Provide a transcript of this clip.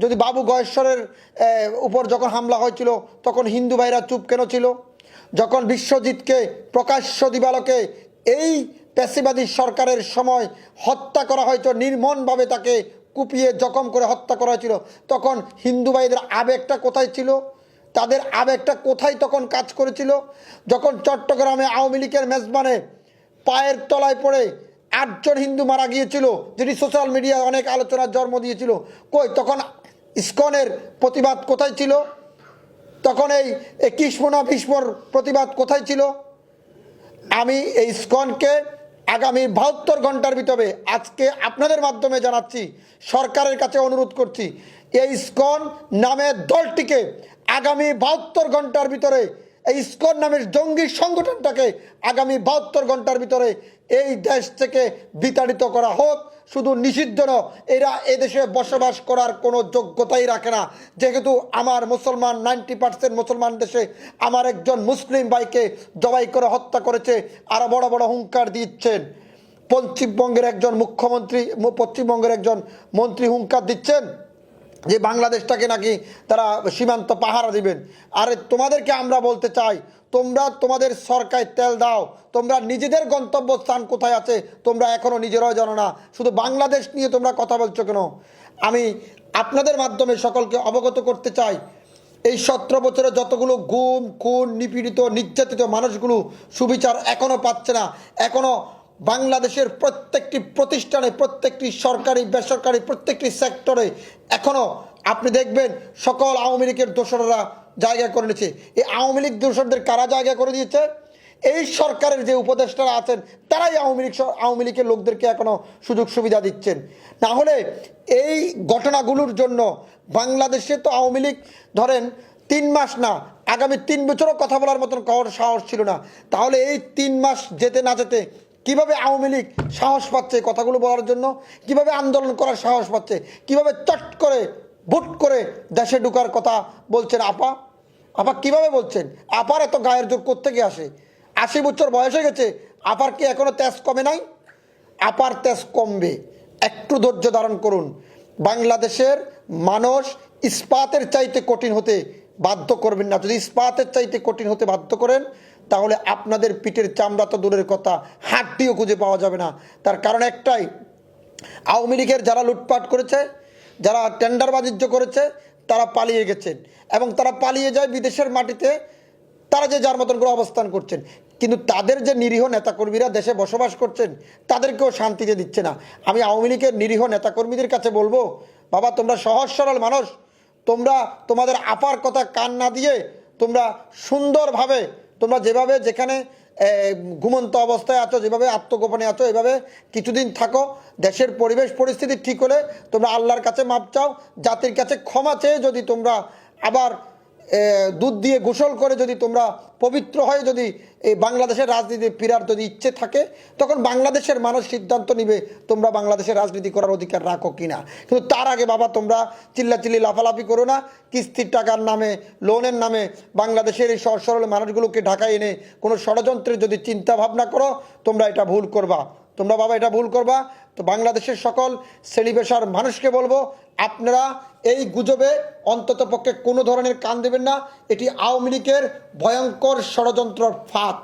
যদি বাবু গয়েশ্বরের উপর যখন হামলা হয়েছিল তখন হিন্দু ভাইরা চুপ কেন ছিল? যখন বিশ্বজিৎকে প্রকাশ্য দিবালোকে এই পেশিবাদী সরকারের সময় হত্যা করা হয়েছিল, নির্মমভাবে তাকে কুপিয়ে জখম করে হত্যা করা হয়েছিল, তখন হিন্দু ভাইদের আবেগটা কোথায় ছিল? তাদের আবেগটা কোথায় তখন কাজ করেছিল? যখন চট্টগ্রামে আওয়ামী লীগের মেজবানে পায়ের তলায় পড়ে 8 জন হিন্দু মারা গিয়েছিল, যেটি সোশ্যাল মিডিয়ায় অনেক আলোচনার জন্ম দিয়েছিল, কই তখন ইসকনের প্রতিবাদ কোথায় ছিল? তখন এই কিসমোনা ভীষ্মর প্রতিবাদ কোথায় ছিল? আমি এই ইসকনকে আগামী 72 ঘন্টার ভিতরে আজকে আপনাদের মাধ্যমে জানাচ্ছি, সরকারের কাছে অনুরোধ করছি, এই ইসকন নামের দলটিকে আগামী 72 ঘন্টার ভিতরে, এই ইসকন নামের জঙ্গি সংগঠনটাকে আগামী 72 ঘন্টার ভিতরে এই দেশ থেকে বিতাড়িত করা হোক। শুধু নিষিদ্ধ নয়, এরা এদেশে বসবাস করার কোনো যোগ্যতাই রাখে না। যেহেতু আমার মুসলমান 90% মুসলমান দেশে আমার একজন মুসলিম ভাইকে জবাই করে হত্যা করেছে, আরও বড় বড় হুঙ্কার দিচ্ছেন। পশ্চিমবঙ্গের একজন মুখ্যমন্ত্রী, পশ্চিমবঙ্গের একজন মন্ত্রী হুঙ্কার দিচ্ছেন যে বাংলাদেশটাকে নাকি তারা সীমান্ত পাহারা দিবেন। আরে তোমাদেরকে আমরা বলতে চাই, তোমরা তোমাদের সরকার তেল দাও, তোমরা নিজেদের গন্তব্যস্থান কোথায় আছে তোমরা এখনও নিজেরাও জানো না, শুধু বাংলাদেশ নিয়ে তোমরা কথা বলছো কেন? আমি আপনাদের মাধ্যমে সকলকে অবগত করতে চাই, এই 17 বছরে যতগুলো গুম খুন নিপীড়িত নির্যাতিত মানুষগুলো সুবিচার এখনও পাচ্ছে না। এখনও বাংলাদেশের প্রত্যেকটি প্রতিষ্ঠানে, প্রত্যেকটি সরকারি বেসরকারি প্রত্যেকটি সেক্টরে এখনও আপনি দেখবেন সকল আওয়ামী লীগের দোসররা জায়গা করে নিয়েছে। এই আওয়ামী লীগ দোসরদের কারা জায়গা করে দিয়েছে? এই সরকারের যে উপদেষ্টারা আছেন তারাই আওয়ামী লীগের লোকদেরকে এখনও সুযোগ সুবিধা দিচ্ছেন। না হলে এই ঘটনাগুলোর জন্য বাংলাদেশে তো আওয়ামী লীগ ধরেন 3 মাস না, আগামী 3 বছরও কথা বলার মতন কারোর সাহস ছিল না। তাহলে এই 3 মাস যেতে না যেতে কিভাবে আওয়ামী লীগ সাহস পাচ্ছে কথাগুলো বলার জন্য? কিভাবে আন্দোলন করার সাহস পাচ্ছে? কিভাবে চট করে বুট করে দেশে ঢুকার কথা বলছেন? আপা কিভাবে বলছেন? আপার এত গায়ের জোর কোত্থেকে আসে? 80 বছর বয়স হয়ে গেছে, আপার কি এখনো তেজ কমে নাই? আপার তেজ কমবে, একটু ধৈর্য ধারণ করুন। বাংলাদেশের মানুষ ইস্পাতের চাইতে কঠিন হতে বাধ্য করবেন না। যদি ইস্পাতের চাইতে কঠিন হতে বাধ্য করেন তাহলে আপনাদের পিঠের চামড়া তো দূরের কথা, হাড্ডিও খুঁজে পাওয়া যাবে না। তার কারণ একটাই, আওয়ামী লীগের যারা লুটপাট করেছে, যারা টেন্ডার বাণিজ্য করেছে, তারা পালিয়ে গেছেন এবং তারা পালিয়ে যায় বিদেশের মাটিতে, তারা যে যার মতন করে অবস্থান করছেন। কিন্তু তাদের যে নিরীহ নেতাকর্মীরা দেশে বসবাস করছেন তাদেরকেও শান্তিতে দিচ্ছে না। আমি আওয়ামী লীগের নিরীহ নেতাকর্মীদের কাছে বলবো, বাবা তোমরা সহজ সরল মানুষ, তোমরা তোমাদের আপার কথা কান না দিয়ে তোমরা সুন্দরভাবে, তোমরা যেভাবে যেখানে ঘুমন্ত অবস্থায় আছো, যেভাবে আত্মগোপনে আছো, এভাবে কিছুদিন থাকো। দেশের পরিবেশ পরিস্থিতি ঠিক হলে তোমরা আল্লাহর কাছে মাপ চাও, জাতির কাছে ক্ষমা চেয়ে যদি তোমরা আবার দুধ দিয়ে গোসল করে যদি তোমরা পবিত্র হয়ে যদি এই বাংলাদেশের রাজনীতি ফেরার যদি ইচ্ছে থাকে, তখন বাংলাদেশের মানুষ সিদ্ধান্ত নিবে তোমরা বাংলাদেশের রাজনীতি করার অধিকার রাখো কিনা। কিন্তু তার আগে বাবা তোমরা চিল্লাচিল্লি লাফালাফি করো না। কিস্তির টাকার নামে, লোনের নামে বাংলাদেশের এই সহজ সরল মানুষগুলোকে ঢাকায় এনে কোনো ষড়যন্ত্রের যদি চিন্তা ভাবনা করো, তোমরা এটা ভুল করবা। তোমরা বাবা এটা ভুল করবা। তো বাংলাদেশের সকল শ্রেণী পেশার মানুষকে বলবো, আপনারা এই গুজবে অন্তত পক্ষে কোনো ধরনের কান দেবেন না। এটি আওয়ামী লীগের ভয়ঙ্কর ষড়যন্ত্র ফাঁদ।